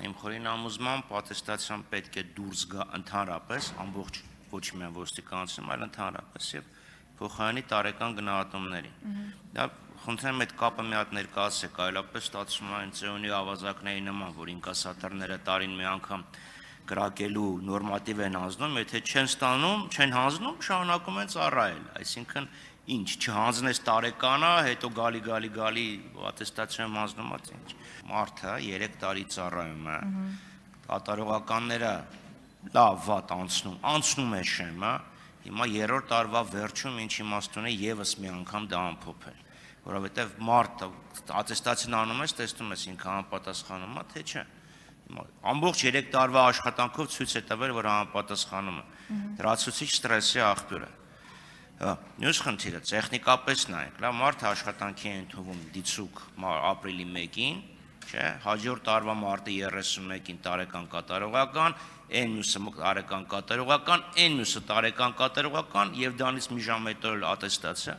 իմ խորին համոզմամբ ատեստացիան պետք է դուրս գա ընդհանրապես, ամբողջ ոչ միայն ոստիկանությունում, այլ ընդհանրապես եւ փոխարինի տարեկան գնահատումների։ Դա խնդրեմ այդ կապը մի հատ ներկայացեք, այլապես ստացվում է ինձ ավազակների նման, որ ինկասատորները տարին մի անգամ կրակելու նորմատիվ են հանձնում, եթե չեն ստանում, չեն հանձնում, շարունակում են ծառայել, այսինքն ինչ չհանձնես տարեկանը, հետո գալի ատեստացիան հանձնում է, ինչ մարդը 3 տարի ծառայում է, կատարողականները լավ վատ անցնում է շեմը, հիմա 3-րդ տարվա վերջում ինչ իմաստ ունի եւս մի անգամ դա ամփոփել, որովհետեւ մարդը ատեստացիան անում ես, տեսնում ես ինքը համապատասխանում է, թե չէ։ Ամբողջ 3 տարվա աշխատանքով ցույց է տվել, որ համապատասխանում է։ Դրացուցիչ ստրեսի աղբյուր է։ Մյուս խնդիրը տեխնիկապես նայեք, լավ մարդը աշխատանքի է ընդունվում դիցուկ ապրիլի 1-ին, չէ, հաջորդ տարվա մարտի 31-ին տարեկան կատարողական, այն մյուսը տարեկան կատարողական, այն մյուսը տարեկան կատարողական եւ դրանից մի ժամ հետո էլ ատեստացիա։